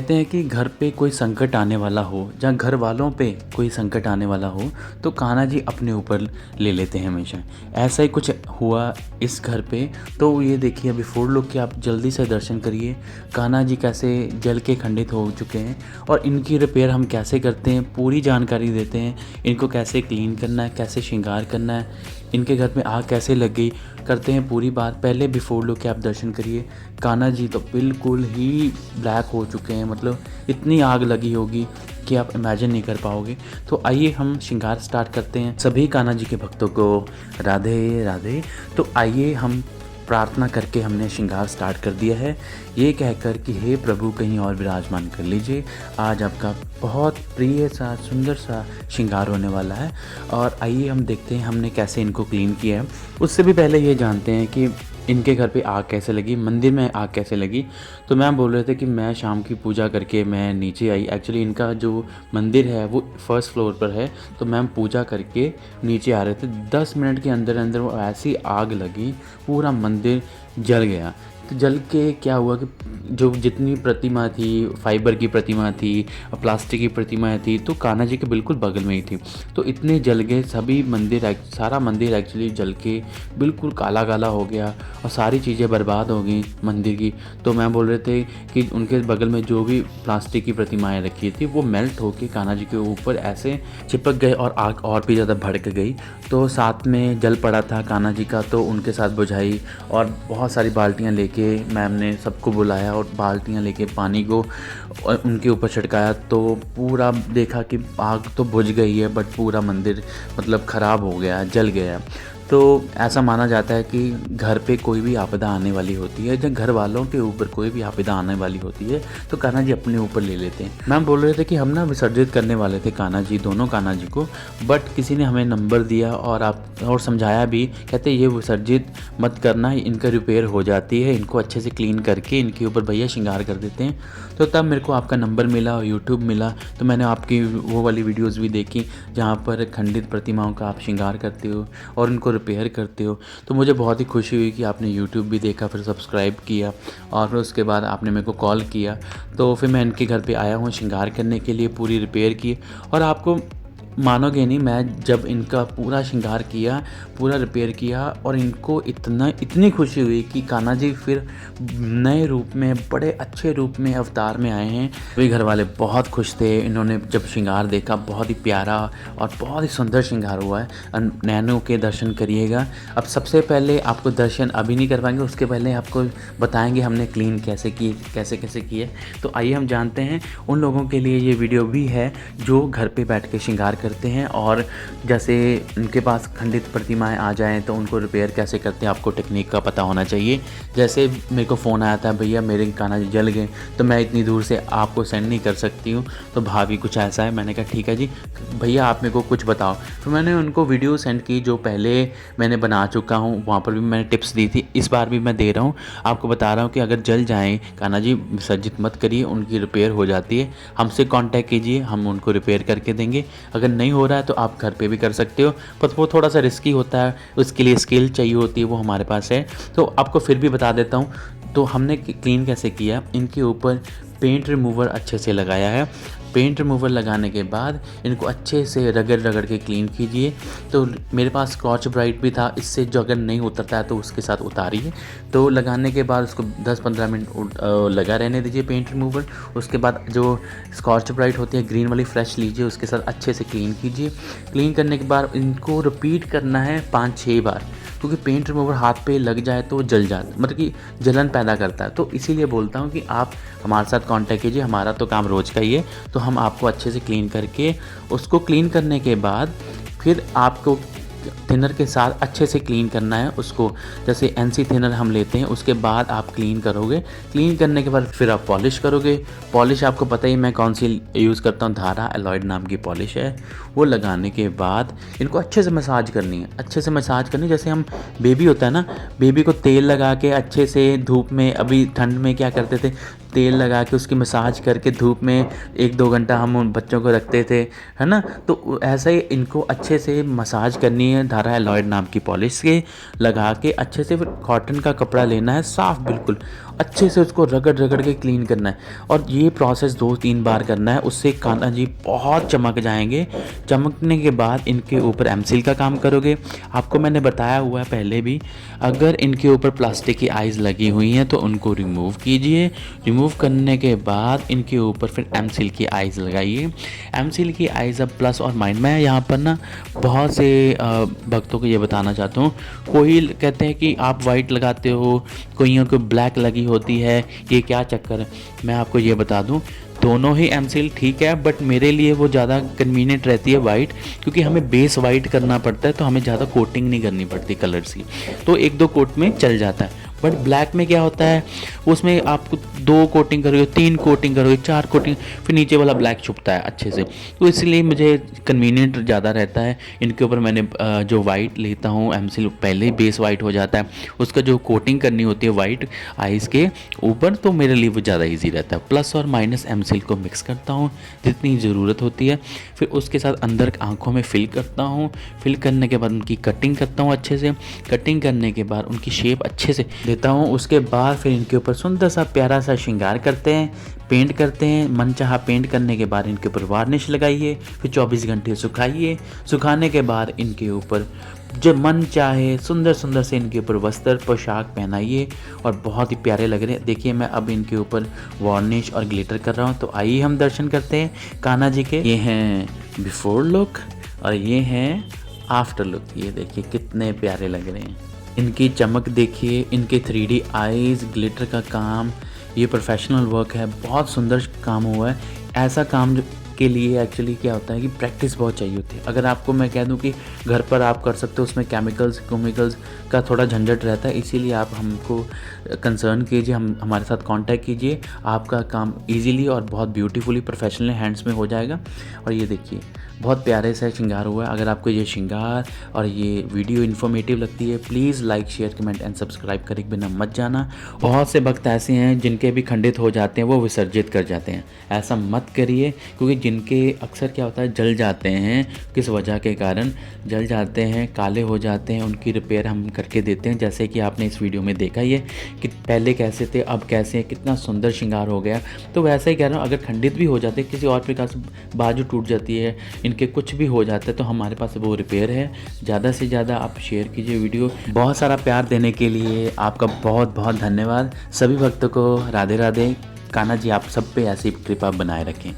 कहते हैं कि घर पे कोई संकट आने वाला हो या घर वालों पे कोई संकट आने वाला हो तो कान्हा जी अपने ऊपर ले लेते हैं हमेशा। ऐसा ही कुछ हुआ इस घर पे। तो ये देखिए बिफोर लुक कि आप जल्दी से दर्शन करिए कान्हा जी कैसे जल के खंडित हो चुके हैं और इनकी रिपेयर हम कैसे करते हैं पूरी जानकारी देते हैं। इनको कैसे क्लीन करना है, कैसे श्रृंगार करना है, इनके घर में आग कैसे लग गई, करते हैं पूरी बात। पहले बिफोर लुक के आप दर्शन करिए। कान्हा जी तो बिल्कुल ही ब्लैक हो चुके हैं, मतलब इतनी आग लगी होगी कि आप इमेजिन नहीं कर पाओगे। तो आइए हम श्रृंगार स्टार्ट करते हैं। सभी कान्हा जी के भक्तों को राधे राधे। तो आइए हम प्रार्थना करके हमने श्रृंगार स्टार्ट कर दिया है, ये कहकर कि हे प्रभु कहीं और विराजमान कर लीजिए। आज आपका बहुत प्रिय सा सुंदर सा श्रृंगार होने वाला है। और आइए हम देखते हैं हमने कैसे इनको क्लीन किया है। उससे भी पहले ये जानते हैं कि इनके घर पे आग कैसे लगी, मंदिर में आग कैसे लगी। तो मैम बोल रहे थे कि मैं शाम की पूजा करके मैं नीचे आई। एक्चुअली इनका जो मंदिर है वो फर्स्ट फ्लोर पर है, तो मैम पूजा करके नीचे आ रहे थे। 10 मिनट के अंदर अंदर वो ऐसी आग लगी, पूरा मंदिर जल गया। तो जल के क्या हुआ कि जो जितनी प्रतिमा थी, फाइबर की प्रतिमा थी, प्लास्टिक की प्रतिमाएं थी, तो कान्हा जी के बिल्कुल बगल में ही थी। तो इतने जल गए सभी मंदिर, सारा मंदिर एक्चुअली जल के बिल्कुल काला काला हो गया और सारी चीज़ें बर्बाद हो गई मंदिर की। तो मैं बोल रहे थे कि उनके बगल में जो भी प्लास्टिक की प्रतिमाएं रखी थी वो मेल्ट होके कान्हा जी के ऊपर ऐसे चिपक गए और आग और भी ज़्यादा भड़क गई। तो साथ में जल पड़ा था कान्हा जी का, तो उनके साथ बुझाई और बहुत सारी बाल्टियाँ लेके मैम ने सबको बुलाया और बाल्टियाँ लेके पानी को उनके ऊपर छिड़काया। तो पूरा देखा कि आग तो बुझ गई है बट पूरा मंदिर मतलब ख़राब हो गया, जल गया। तो ऐसा माना जाता है कि घर पे कोई भी आपदा आने वाली होती है, जब घर वालों के ऊपर कोई भी आपदा आने वाली होती है तो कान्हा जी अपने ऊपर ले लेते हैं। मैम बोल रहे थे कि हम ना विसर्जित करने वाले थे कान्हा जी, दोनों कान्हा जी को, बट किसी ने हमें नंबर दिया और समझाया भी। कहते ये विसर्जित मत करना, इनका रिपेयर हो जाती है, इनको अच्छे से क्लीन करके इनके ऊपर भैया श्रृंगार कर देते हैं। तो तब मेरे को आपका नंबर मिला और यूट्यूब मिला, तो मैंने आपकी वो वाली वीडियोज़ भी देखी जहाँ पर खंडित प्रतिमाओं का आप श्रृंगार करते हो और उनको रिपेयर करते हो। तो मुझे बहुत ही खुशी हुई कि आपने यूट्यूब भी देखा, फिर सब्सक्राइब किया और फिर उसके बाद आपने मेरे को कॉल किया। तो फिर मैं इनके घर पे आया हूँ श्रृंगार करने के लिए, पूरी रिपेयर की। और आपको मानोगे नहीं, मैं जब इनका पूरा श्रृंगार किया, पूरा रिपेयर किया और इनको इतनी खुशी हुई कि कान्हा जी फिर नए रूप में, बड़े अच्छे रूप में अवतार में आए हैं। वे घर वाले बहुत खुश थे। इन्होंने जब श्रृंगार देखा, बहुत ही प्यारा और बहुत ही सुंदर श्रृंगार हुआ है। नैनों के दर्शन करिएगा। अब सबसे पहले आपको दर्शन अभी नहीं करवाएंगे, उसके पहले आपको बताएंगे हमने क्लीन कैसे किए, कैसे कैसे किए। तो आइए हम जानते हैं। उन लोगों के लिए ये वीडियो भी है जो घर पे बैठ के श्रृंगार करते हैं और जैसे उनके पास खंडित प्रतिमाएं आ जाएं तो उनको रिपेयर कैसे करते हैं, आपको टेक्निक का पता होना चाहिए। जैसे मेरे को फ़ोन आया था, भैया मेरे कान्हा जी जल गए, तो मैं इतनी दूर से आपको सेंड नहीं कर सकती हूँ, तो भाभी कुछ ऐसा है। मैंने कहा ठीक है जी, भैया आप मेरे को कुछ बताओ। तो मैंने उनको वीडियो सेंड की जो पहले मैंने बना चुका हूँ, वहाँ पर भी मैंने टिप्स दी थी, इस बार भी मैं दे रहा हूँ। आपको बता रहा हूँ कि अगर जल जाएँ कान्हा जी, विसर्जित मत करिए, उनकी रिपेयर हो जाती है। हमसे कॉन्टैक्ट कीजिए, हम उनको रिपेयर करके देंगे। अगर नहीं हो रहा है तो आप घर पे भी कर सकते हो, पर वो थोड़ा सा रिस्की होता है, उसके लिए स्किल चाहिए होती है, वो हमारे पास है। तो आपको फिर भी बता देता हूँ। तो हमने क्लीन कैसे किया, इनके ऊपर पेंट रिमूवर अच्छे से लगाया है। पेंट रिमूवर लगाने के बाद इनको अच्छे से रगड़ रगड़ के क्लीन कीजिए। तो मेरे पास स्कॉच ब्राइट भी था, इससे जो अगर नहीं उतरता है तो उसके साथ उतारिए। तो लगाने के बाद उसको 10-15 मिनट लगा रहने दीजिए पेंट रिमूवर। उसके बाद जो स्कॉच ब्राइट होती है ग्रीन वाली फ्रेश लीजिए, उसके साथ अच्छे से क्लीन कीजिए। क्लीन करने के बाद इनको रिपीट करना है 5-6 बार, क्योंकि पेंट रिमूवर हाथ पे लग जाए तो जल जाता, मतलब कि जलन पैदा करता है। तो इसीलिए बोलता हूँ कि आप हमारे साथ कांटेक्ट कीजिए, हमारा तो काम रोज़ का ही है। तो हम आपको अच्छे से क्लीन करके, उसको क्लीन करने के बाद फिर आपको थिनर के साथ अच्छे से क्लीन करना है उसको। जैसे एनसी थिनर हम लेते हैं, उसके बाद आप क्लीन करोगे। क्लीन करने के बाद फिर आप पॉलिश करोगे। पॉलिश आपको पता ही मैं कौन सी यूज़ करता हूँ, धारा एलॉयड नाम की पॉलिश है। वो लगाने के बाद इनको अच्छे से मसाज करनी है, अच्छे से मसाज करनी। जैसे हम बेबी होता है ना, बेबी को तेल लगा के अच्छे से धूप में, अभी ठंड में क्या करते थे, तेल लगा के उसकी मसाज करके धूप में 1-2 घंटा हम उन बच्चों को रखते थे, है ना। तो ऐसा ही इनको अच्छे से मसाज करनी है धारा एलॉयड नाम की पॉलिश के लगा के अच्छे से, फिर कॉटन का कपड़ा लेना है साफ़ बिल्कुल, अच्छे से उसको रगड़ रगड़ के क्लीन करना है और ये प्रोसेस 2-3 बार करना है। उससे कान्हा जी बहुत चमक जाएंगे। चमकने के बाद इनके ऊपर एमसील का काम करोगे। आपको मैंने बताया हुआ है पहले भी, अगर इनके ऊपर प्लास्टिक की आइज़ लगी हुई हैं तो उनको रिमूव कीजिए। रिमूव करने के बाद इनके ऊपर फिर एमसील की आइज़ लगाइए। एमसील की आइज़ अब प्लस और माइनस, मैं यहाँ पर ना बहुत से भक्तों को ये बताना चाहता हूँ। कोई कहते हैं कि आप वाइट लगाते हो, कोइयों को ब्लैक लगी होती है, ये क्या चक्कर है। मैं आपको ये बता दूं, दोनों ही एमसील ठीक है, बट मेरे लिए वो ज़्यादा कन्वीनियंट रहती है वाइट, क्योंकि हमें बेस वाइट करना पड़ता है तो हमें ज़्यादा कोटिंग नहीं करनी पड़ती कलर्स की, तो 1-2 कोट में चल जाता है। बट ब्लैक में क्या होता है, उसमें आपको 2 कोटिंग करोगे, 3 कोटिंग करोगे, 4 कोटिंग, फिर नीचे वाला ब्लैक छुपता है अच्छे से, तो इसलिए मुझे कन्वीनियंट ज़्यादा रहता है। इनके ऊपर मैंने जो वाइट लेता हूँ एमसील, पहले ही बेस वाइट हो जाता है, उसका जो कोटिंग करनी होती है वाइट आइज़ के ऊपर, तो मेरे लिए वो ज़्यादा ईजी रहता है। प्लस और माइनस एमसील को मिक्स करता हूँ जितनी ज़रूरत होती है, फिर उसके साथ अंदर आँखों में फिल करता हूँ। फिल करने के बाद उनकी कटिंग करता हूँ अच्छे से। कटिंग करने के बाद उनकी शेप अच्छे से देता हूँ। उसके बाद फिर इनके ऊपर सुंदर सा प्यारा सा श्रृंगार करते हैं, पेंट करते हैं। मनचाहा पेंट करने के बाद इनके ऊपर वार्निश लगाइए, फिर 24 घंटे सुखाइए। सुखाने के बाद इनके ऊपर जब मन चाहे सुंदर सुंदर से इनके ऊपर वस्त्र पोशाक पहनाइए और बहुत ही प्यारे लग रहे हैं। देखिए मैं अब इनके ऊपर वार्निश और ग्लिटर कर रहा हूँ। तो आइए हम दर्शन करते हैं कान्हा जी के। ये हैं बिफोर लुक और ये हैं आफ्टर लुक। ये देखिए कितने प्यारे लग रहे हैं। इनकी चमक देखिए, इनके 3D आइज़, ग्लिटर का काम, ये प्रोफेशनल वर्क है, बहुत सुंदर काम हुआ है। ऐसा काम के लिए एक्चुअली क्या होता है कि प्रैक्टिस बहुत चाहिए होती है। अगर आपको मैं कह दूं कि घर पर आप कर सकते हो, उसमें केमिकल्स का थोड़ा झंझट रहता है, इसीलिए आप हमको कंसर्न कीजिए, हमारे साथ कांटेक्ट कीजिए, आपका काम इजीली और बहुत ब्यूटीफुली प्रोफेशनल हैंड्स में हो जाएगा। और ये देखिए बहुत प्यारे से श्रृंगार हुआ है। अगर आपको ये श्रृंगार और ये वीडियो इन्फॉर्मेटिव लगती है, please like share comment and subscribe करे बिना मत जाना। बहुत से भक्त ऐसे हैं जिनके भी खंडित हो जाते हैं, वो विसर्जित कर जाते हैं। ऐसा मत करिए, क्योंकि जिनके अक्सर क्या होता है जल जाते हैं, किस वजह के कारण जल जाते हैं, काले हो जाते हैं, उनकी रिपेयर हम करके देते हैं। जैसे कि आपने इस वीडियो में देखा ही है कि पहले कैसे थे अब कैसे हैं, कितना सुंदर श्रृंगार हो गया। तो वैसा ही कह रहा हूँ, अगर खंडित भी हो जाते, किसी और प्रकार से बाजू टूट जाती है, इनके कुछ भी हो जाता है, तो हमारे पास वो रिपेयर है। ज़्यादा से ज़्यादा आप शेयर कीजिए वीडियो। बहुत सारा प्यार देने के लिए आपका बहुत बहुत धन्यवाद। सभी भक्तों को राधे राधे। कान्हा जी आप सब पे ऐसी कृपा बनाए रखें।